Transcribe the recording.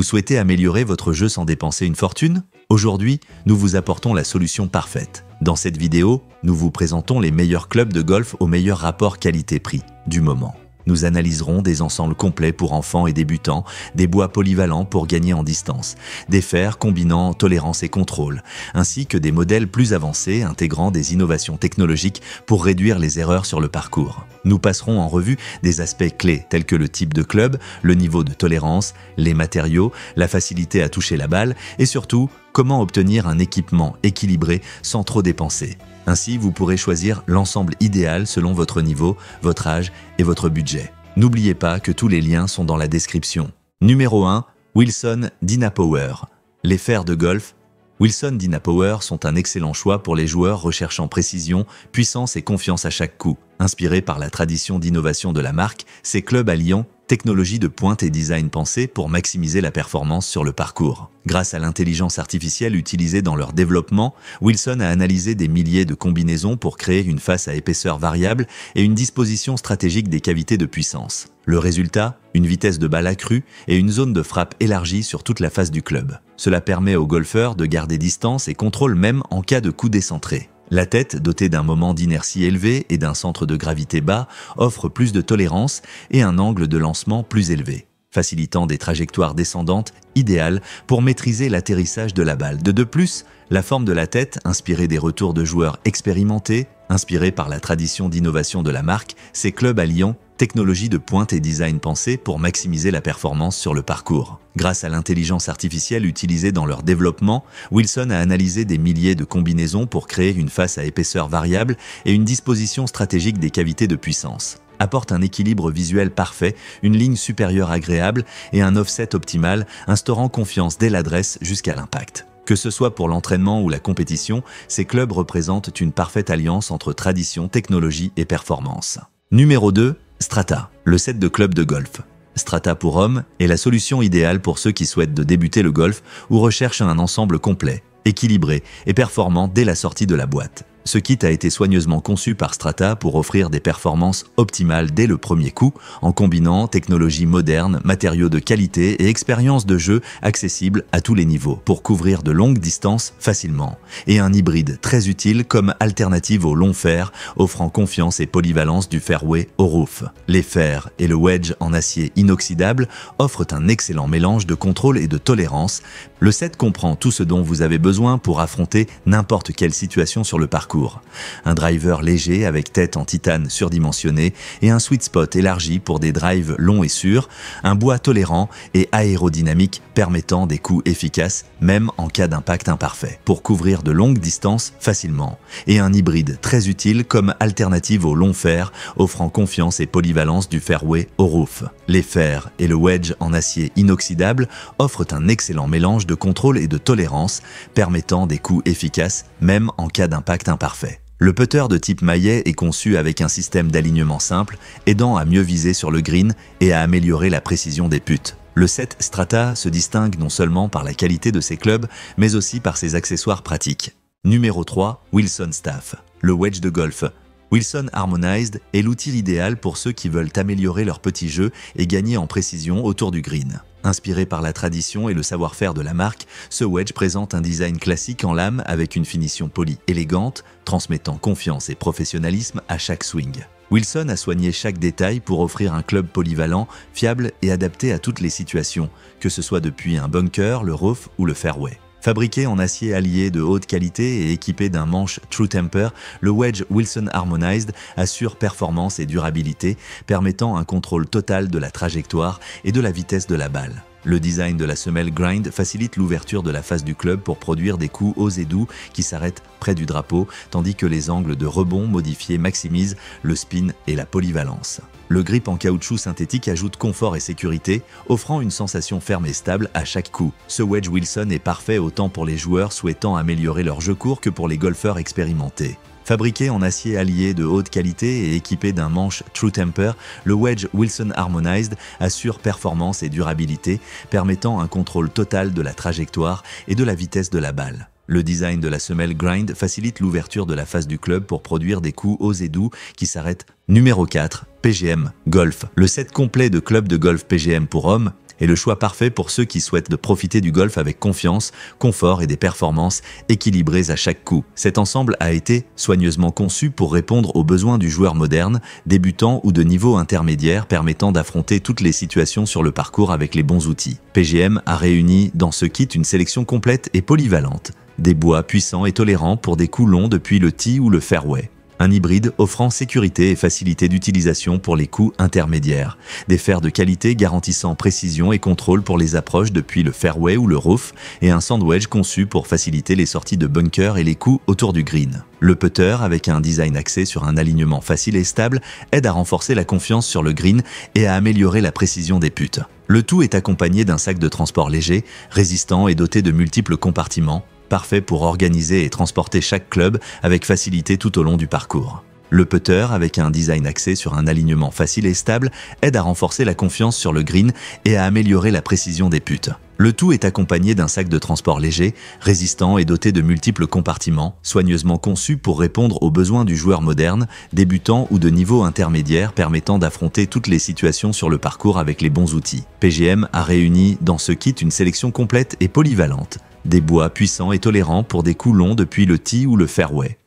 Vous souhaitez améliorer votre jeu sans dépenser une fortune? Aujourd'hui, nous vous apportons la solution parfaite. Dans cette vidéo, nous vous présentons les meilleurs clubs de golf au meilleur rapport qualité-prix du moment. Nous analyserons des ensembles complets pour enfants et débutants, des bois polyvalents pour gagner en distance, des fers combinant tolérance et contrôle, ainsi que des modèles plus avancés intégrant des innovations technologiques pour réduire les erreurs sur le parcours. Nous passerons en revue des aspects clés tels que le type de club, le niveau de tolérance, les matériaux, la facilité à toucher la balle et surtout, comment obtenir un équipement équilibré sans trop dépenser. Ainsi, vous pourrez choisir l'ensemble idéal selon votre niveau, votre âge et votre budget. N'oubliez pas que tous les liens sont dans la description. Numéro 1. Wilson Dynapower. Les fers de golf. Wilson Dynapower sont un excellent choix pour les joueurs recherchant précision, puissance et confiance à chaque coup. Inspirés par la tradition d'innovation de la marque, ces clubs allient technologie de pointe et design pensé pour maximiser la performance sur le parcours. Grâce à l'intelligence artificielle utilisée dans leur développement, Wilson a analysé des milliers de combinaisons pour créer une face à épaisseur variable et une disposition stratégique des cavités de puissance. Le résultat, une vitesse de balle accrue et une zone de frappe élargie sur toute la face du club. Cela permet aux golfeurs de garder distance et contrôle même en cas de coup décentré. La tête, dotée d'un moment d'inertie élevé et d'un centre de gravité bas, offre plus de tolérance et un angle de lancement plus élevé, facilitant des trajectoires descendantes idéales pour maîtriser l'atterrissage de la balle. De plus, la forme de la tête, inspirée des retours de joueurs expérimentés, inspirée par la tradition d'innovation de la marque, ces clubs allient technologie de pointe et design pensé pour maximiser la performance sur le parcours. Grâce à l'intelligence artificielle utilisée dans leur développement, Wilson a analysé des milliers de combinaisons pour créer une face à épaisseur variable et une disposition stratégique des cavités de puissance. Apporte un équilibre visuel parfait, une ligne supérieure agréable et un offset optimal, instaurant confiance dès l'adresse jusqu'à l'impact. Que ce soit pour l'entraînement ou la compétition, ces clubs représentent une parfaite alliance entre tradition, technologie et performance. Numéro 2. Strata, le set de clubs de golf. Strata pour hommes est la solution idéale pour ceux qui souhaitent débuter le golf ou recherchent un ensemble complet, équilibré et performant dès la sortie de la boîte. Ce kit a été soigneusement conçu par Strata pour offrir des performances optimales dès le premier coup, en combinant technologie moderne, matériaux de qualité et expérience de jeu accessible à tous les niveaux, pour couvrir de longues distances facilement, et un hybride très utile comme alternative au long fer, offrant confiance et polyvalence du fairway au roof. Les fers et le wedge en acier inoxydable offrent un excellent mélange de contrôle et de tolérance. Le set comprend tout ce dont vous avez besoin pour affronter n'importe quelle situation sur le parcours. Un driver léger avec tête en titane surdimensionné et un sweet spot élargi pour des drives longs et sûrs, un bois tolérant et aérodynamique permettant des coups efficaces même en cas d'impact imparfait, pour couvrir de longues distances facilement, et un hybride très utile comme alternative au long fer, offrant confiance et polyvalence du fairway au roof. Les fers et le wedge en acier inoxydable offrent un excellent mélange de contrôle et de tolérance, permettant des coups efficaces même en cas d'impact imparfait. Le putter de type maillet est conçu avec un système d'alignement simple, aidant à mieux viser sur le green et à améliorer la précision des putts. Le set Strata se distingue non seulement par la qualité de ses clubs, mais aussi par ses accessoires pratiques. Numéro 3. Wilson Staff, le wedge de golf. Wilson Harmonized est l'outil idéal pour ceux qui veulent améliorer leur petit jeu et gagner en précision autour du green. Inspiré par la tradition et le savoir-faire de la marque, ce wedge présente un design classique en lame avec une finition polie élégante, transmettant confiance et professionnalisme à chaque swing. Wilson a soigné chaque détail pour offrir un club polyvalent, fiable et adapté à toutes les situations, que ce soit depuis un bunker, le rough ou le fairway. Fabriqué en acier allié de haute qualité et équipé d'un manche True Temper, le wedge Wilson Harmonized assure performance et durabilité, permettant un contrôle total de la trajectoire et de la vitesse de la balle. Le design de la semelle Grind facilite l'ouverture de la face du club pour produire des coups hauts et doux qui s'arrêtent près du drapeau, tandis que les angles de rebond modifiés maximisent le spin et la polyvalence. Le grip en caoutchouc synthétique ajoute confort et sécurité, offrant une sensation ferme et stable à chaque coup. Ce wedge Wilson est parfait autant pour les joueurs souhaitant améliorer leur jeu court que pour les golfeurs expérimentés. Fabriqué en acier allié de haute qualité et équipé d'un manche True Temper, le wedge Wilson Harmonized assure performance et durabilité, permettant un contrôle total de la trajectoire et de la vitesse de la balle. Le design de la semelle Grind facilite l'ouverture de la face du club pour produire des coups hauts et doux qui s'arrêtent. Numéro 4. PGM Golf. Le set complet de clubs de golf PGM pour hommes est le choix parfait pour ceux qui souhaitent profiter du golf avec confiance, confort et des performances équilibrées à chaque coup. Cet ensemble a été soigneusement conçu pour répondre aux besoins du joueur moderne, débutant ou de niveau intermédiaire, permettant d'affronter toutes les situations sur le parcours avec les bons outils. PGM a réuni dans ce kit une sélection complète et polyvalente. Des bois puissants et tolérants pour des coups longs depuis le tee ou le fairway. Un hybride offrant sécurité et facilité d'utilisation pour les coups intermédiaires. Des fers de qualité garantissant précision et contrôle pour les approches depuis le fairway ou le rough, et un sandwedge conçu pour faciliter les sorties de bunker et les coups autour du green. Le putter, avec un design axé sur un alignement facile et stable, aide à renforcer la confiance sur le green et à améliorer la précision des putts. Le tout est accompagné d'un sac de transport léger, résistant et doté de multiples compartiments, parfait pour organiser et transporter chaque club avec facilité tout au long du parcours. Le putter, avec un design axé sur un alignement facile et stable, aide à renforcer la confiance sur le green et à améliorer la précision des putts. Le tout est accompagné d'un sac de transport léger, résistant et doté de multiples compartiments, soigneusement conçu pour répondre aux besoins du joueur moderne, débutant ou de niveau intermédiaire, permettant d'affronter toutes les situations sur le parcours avec les bons outils. PGM a réuni dans ce kit une sélection complète et polyvalente. Des bois puissants et tolérants pour des coups longs depuis le tee ou le fairway.